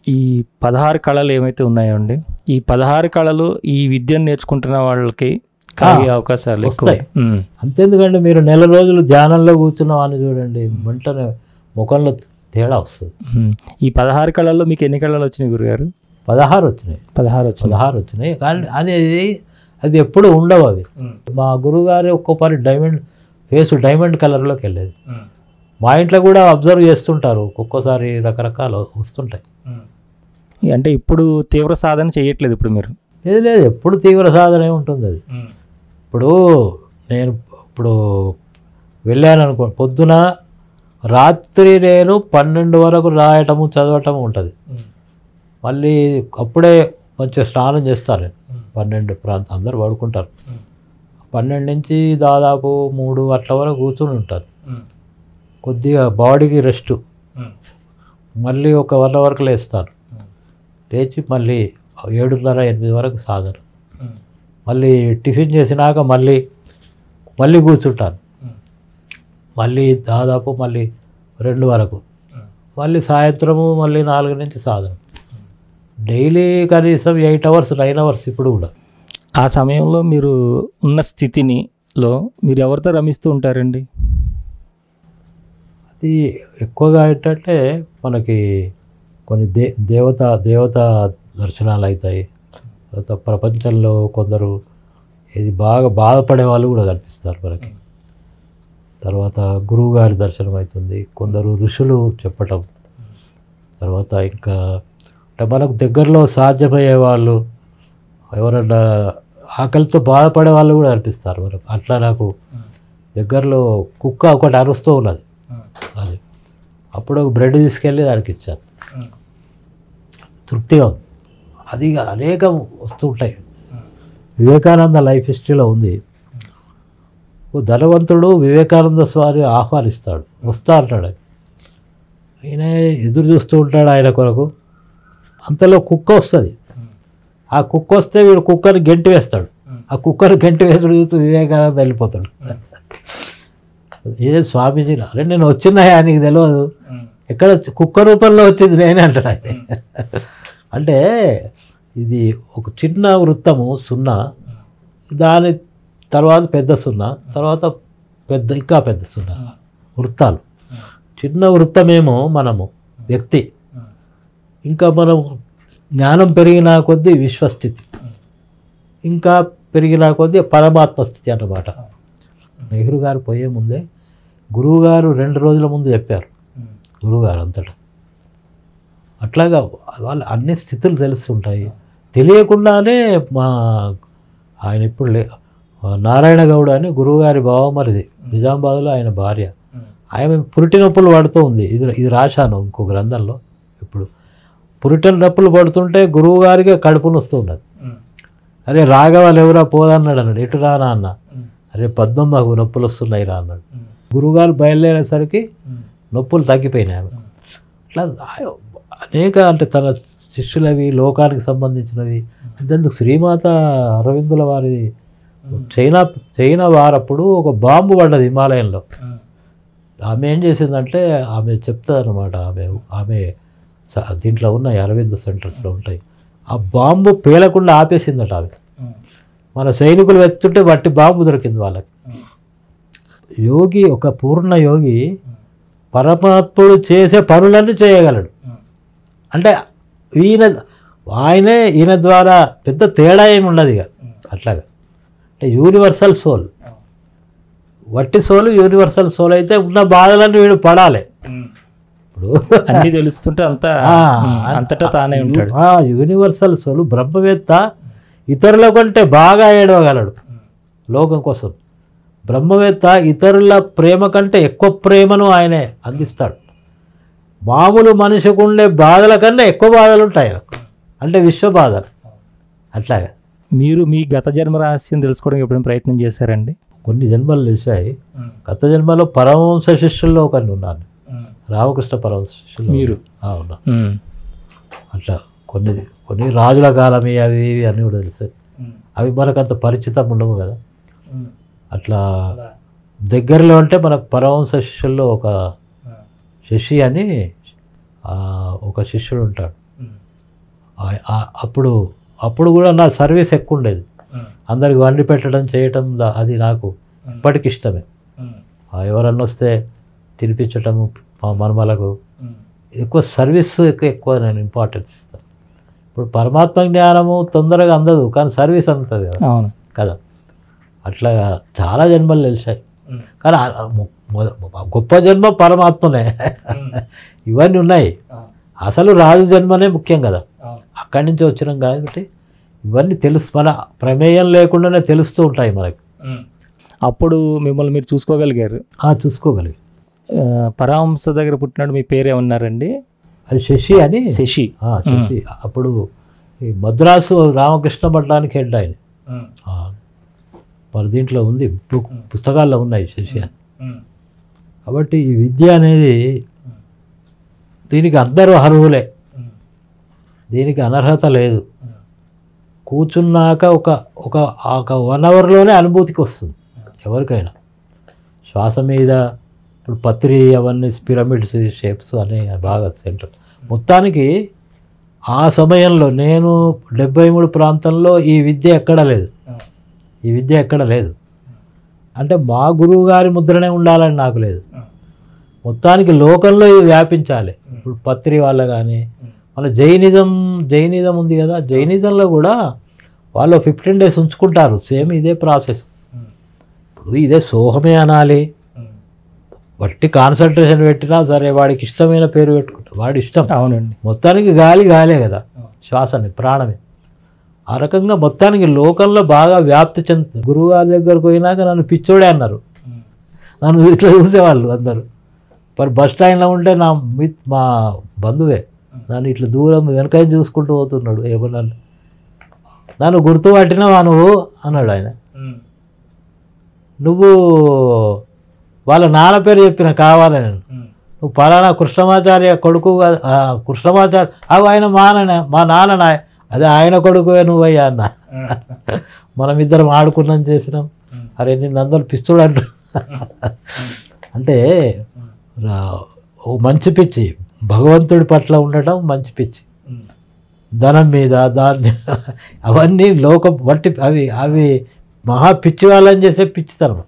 ఈ 16 కళలు ఏమైతే ఉన్నాయో అండి, ఈ 16 కళలు ఈ విద్యను నేర్చుకుంటున్న వాళ్ళకి కలిగే అవకాశాలు ఎక్కువ. అంతేందుకంటే మీరు నెల రోజులు ధ్యానంలో కూర్చున్న వాడిని చూడండి, వెంటనే ముఖంలో తేడా వస్తుంది. ఈ 16 కళల్లో మీకు ఎన్ని కళలు వచ్చినాయి గురుగారు? 16 వచ్చినాయి. 16 వచ్చినాయి. కానీ అది ఎప్పుడు ఉండవు అవి. మా గురువుగారి ఒక్కోసారి ఫేస్ డైమండ్ కలర్లోకి వెళ్ళేది. మా ఇంట్లో కూడా అబ్జర్వ్ చేస్తుంటారు, ఒక్కొక్కసారి రకరకాలు వస్తుంటాయి. అంటే ఇప్పుడు తీవ్ర సాధన చేయట్లేదు ఇప్పుడు మీరు? లేదు, ఎప్పుడు తీవ్ర సాధనే ఉంటుంది అది. నేను వెళ్ళాను అనుకో, పొద్దున రాత్రి నేను 12 వరకు రాయటము చదవటము ఉంటుంది. మళ్ళీ అప్పుడే మంచిగా స్నానం చేస్తాను నేను. 12 ప్రాంతం అందరూ పడుకుంటారు. 12 నుంచి దాదాపు 3 అట్ల వరకు కూర్చుని ఉంటాను. కొద్దిగా బాడీకి రెస్ట్. మళ్ళీ ఒక 1 వరకు లేస్తాను. లేచి మళ్ళీ 7:30, 8 వరకు సాధన. మళ్ళీ టిఫిన్ చేసినాక మళ్ళీ కూర్చుంటాను. మళ్ళీ దాదాపు 2 వరకు. మళ్ళీ సాయంత్రము మళ్ళీ 4 నుంచి సాధన. డైలీ కనీసం 8 అవర్స్ 9 అవర్స్ ఇప్పుడు కూడా. ఆ సమయంలో మీరు ఉన్న స్థితిలో మీరు ఎవరితో రమిస్తూ ఉంటారండి? అది ఎక్కువగా ఏంటంటే మనకి కొన్ని దేవత దర్శనాలు అవుతాయి. తర్వాత ప్రపంచంలో కొందరు ఇది బాగా బాధపడే వాళ్ళు కూడా కనిపిస్తారు మనకి. తర్వాత గురువు గారి దర్శనం అవుతుంది, కొందరు ఋషులు చెప్పటం. తర్వాత ఇంకా అంటే మనకు దగ్గరలో సాధ్యమయ్యే వాళ్ళు, ఎవరన్నా ఆకలితో బాధపడే వాళ్ళు కూడా అనిపిస్తారు మనకు. అట్లా నాకు దగ్గరలో కుక్క ఒకటి అరుస్తూ ఉన్నది. అది అప్పుడు ఒక బ్రెడ్ తీసుకెళ్ళి దానికి ఇచ్చాను. తృప్తిగా ఉంది. అది అనేకం వస్తుంటాయి. వివేకానంద లైఫ్ హిస్టరీలో ఉంది, ధనవంతుడు వివేకానంద స్వామి ఆహ్వానిస్తాడు, వస్తా అంటాడు. ఆయన ఎదురు చూస్తూ ఉంటాడు ఆయన కొరకు. అంతలో కుక్క వస్తుంది. ఆ కుక్క వస్తే వీడు కుక్కని గెంటి వేస్తాడు. ఆ కుక్కను గెంటి వేసుడు చూస్తూ వివేకానంద వెళ్ళిపోతాడు. ఏ స్వామీజీ, అరే నేను వచ్చినాయా నీకు తెలియదు, ఎక్కడ కుక్క రూపంలో వచ్చింది నేనే అంటాడు ఆయన. అంటే ఇది ఒక చిన్న వృత్తము 0, దాని తర్వాత పెద్ద 0, తర్వాత ఇంకా పెద్ద 0 వృత్తాలు. చిన్న వృత్తమేమో మనము వ్యక్తి, ఇంకా మనం జ్ఞానం పెరిగిన కొద్దీ విశ్వస్థితి, ఇంకా పెరిగిన కొద్దీ పరమాత్మ స్థితి అన్నమాట. నెహ్రూ గారు పోయే ముందే గురువుగారు 2 రోజుల ముందు చెప్పారు, గురువుగారు అంతటా. అట్లాగా వాళ్ళు అన్ని స్థితులు తెలుస్తుంటాయి. తెలియకుండానే ఆయన ఇప్పుడు నారాయణ గౌడ అని గురువుగారి బావమరిది, నిజామాబాద్లో ఆయన భార్య, ఆమె పురిటి నొప్పులు పడుతూ ఉంది. ఇది రాశాను ఇంకో గ్రంథంలో. ఇప్పుడు పురిటి నొప్పులు పడుతుంటే గురువుగారికి కడుపు నొస్తూ ఉన్నది. అరే రాఘవాళ్ళు ఎవరా పోదన్నాడు అన్నాడు. ఎటు రానా అన్న, అరే పద్మమ్మకు నొప్పులు వస్తున్నాయి రా అన్నాడు. గురువుగారు బయలుదేరేసరికి నొప్పులు తగ్గిపోయినాయి. అట్లా అనేక, అంటే తన శిష్యులవి, లోకానికి సంబంధించినవి. అంతేందుకు శ్రీమాత అరవిందుల వారి చైనా వారప్పుడు ఒక బాంబు పడ్డది హిమాలయంలో. ఆమె ఏం చేసిందంటే, ఆమె చెప్తుంది అన్నమాట, ఆమె దీంట్లో ఉన్నాయి, అరవింద్ సెంటర్స్లో ఉంటాయి. ఆ బాంబు పేలకుండా ఆపేసిందట ఆమె. మన సైనికులు వెతుంటే వట్టి బాంబు దొరికింది వాళ్ళకి. యోగి, ఒక పూర్ణ యోగి పరమాత్ముడు చేసే పనులన్నీ చేయగలడు. అంటే ఈయన ద్వారా పెద్ద తేడా ఏమి ఉండదు ఇక. అట్లాగా అంటే యూనివర్సల్ సోల్, వట్టి సోల్ యూనివర్సల్ సోల్ అయితే ఉన్న బాధలన్నీ వీడు పడాలి. ఇప్పుడు అన్నీ తెలుస్తుంటే అంతటా తానే ఉంటాడు. యూనివర్సల్ సోల్ బ్రహ్మవేత్త ఇతరుల కంటే బాగా ఏడవగలడు లోకం కోసం. బ్రహ్మవేత్త ఇతరుల ప్రేమ కంటే ఎక్కువ ప్రేమను ఆయనే అందిస్తాడు. మామూలు మనిషికి ఉండే బాధల కన్నా ఎక్కువ బాధలు ఉంటాయి, అంటే విశ్వ బాధలు. అట్లాగా మీరు మీ గత జన్మ రహస్యం తెలుసుకోవడానికి ఎప్పుడైనా ప్రయత్నం చేశారండి? కొన్ని జన్మలు తెలిసాయి. గత జన్మలో పరమహంస శిష్యుల్లో ఒకరిని ఉన్నాను, రామకృష్ణ పరమహంస శిష్యులు. మీరు? అవునా. అట్లా కొన్ని రాజుల కాలం అవి ఇవి అన్నీ కూడా తెలుస్తాయి. అవి మనకంత పరిచితం ఉండవు కదా. అట్లా దగ్గరలో అంటే మనకు పరమహంస శిష్యుల్లో ఒక శశి అని ఒక శిష్యుడు ఉంటాడు. అప్పుడు కూడా నా సర్వీస్ ఎక్కువ ఉండేది. అందరికి వండి పెట్టడం చేయటం అది నాకు ఇప్పటికి ఇష్టమే. ఎవరన్నా వస్తే తినిపించటము మా మనమలకు ఎక్కువ సర్వీస్ ఎక్కువ నేను ఇంపార్టెన్స్ ఇస్తాను. ఇప్పుడు పరమాత్మ జ్ఞానము తొందరగా అందదు, కానీ సర్వీస్ అందుతుంది కదా. అట్లా చాలా జన్మలు తెలిసాయి, కానీ గొప్ప జన్మ పరమాత్మనే. ఇవన్నీ ఉన్నాయి. అసలు రాజు జన్మనే ముఖ్యం కదా, అక్కడి నుంచి వచ్చినాం కాబట్టి ఇవన్నీ తెలుసు, మన ప్రమేయం లేకుండానే తెలుస్తూ ఉంటాయి మనకి. అప్పుడు మిమ్మల్ని మీరు చూసుకోగలిగారు? చూసుకోగలిగారు. పరమహంస దగ్గర పుట్టినాడు మీ పేరు ఏమన్నారండి? అది శశి అని. శశి. శశి అప్పుడు ఈ మద్రాసు రామకృష్ణ మఠానికి హెడ్ ఆయన. మరి దీంట్లో ఉంది, పుస్తకాల్లో ఉన్నాయి శశి అని. కాబట్టి ఈ విద్య అనేది దీనికి అందరూ అర్హులే, దీనికి అనర్హత లేదు. కూర్చున్నాక ఒక 1 అవర్లోనే అనుభూతికి వస్తుంది ఎవరికైనా. శ్వాస మీద ఇప్పుడు పత్రి అవన్నీ పిరమిడ్స్ షేప్స్ అనే బాగా సెంటర్. మొత్తానికి ఆ సమయంలో నేను 73 ప్రాంతంలో ఈ విద్య ఎక్కడా లేదు. అంటే మా గురువు గారి ముద్రనే ఉండాలని నాకు లేదు. మొత్తానికి లోకంలో ఇది వ్యాపించాలి. ఇప్పుడు పత్రి వాళ్ళ కానీ మన జైనిజం ఉంది కదా, జైనిజంలో కూడా వాళ్ళు 15 days ఉంచుకుంటారు. సేమ్ ఇదే ప్రాసెస్. ఇప్పుడు ఇదే సోహమే అనాలి, బట్టి కాన్సన్ట్రేషన్ పెట్టినా సరే వాడికి ఇష్టమైన పేరు పెట్టుకుంటారు, వాడి ఇష్టం. అవునండి. మొత్తానికి గాలే కదా, శ్వాసని ప్రాణమే. ఆ రకంగా మొత్తానికి లోకంలో బాగా వ్యాప్తి చెందుతుంది. గురువుగారి దగ్గరకు పోయినాక నన్ను పిచ్చోడే అన్నారు, నన్ను ఇట్లా చూసేవాళ్ళు అందరూ. మరి బస్ స్టాండ్లో ఉంటే మా బంధువే నన్ను ఇట్లా దూరం వెనకాయ చూసుకుంటూ పోతున్నాడు. ఏమన్నా నన్ను గుర్తుపట్టినావా నువ్వు అన్నాడు ఆయన. నువ్వు వాళ్ళ నాన్న పేరు చెప్పిన కావాలని, నువ్వు పలానా కృష్ణమాచార్య కొడుకు. కృష్ణమాచార్య ఆయన మా నాన్న, అదే ఆయన కొడుకువే నువ్వయ్యా అన్న. మనమిద్దరం ఆడుకున్నాం చేసినాం. అరే నిన్ను అందరూ పిస్తుడు అంటు. అంటే మంచి పిచ్చి, భగవంతుడి పట్ల ఉండటం మంచి పిచ్చి. ధనం మీద దాన్ని అవన్నీ లోకం బట్టి అవి మహా పిచ్చి వాళ్ళని చేసే పిచ్చితనం.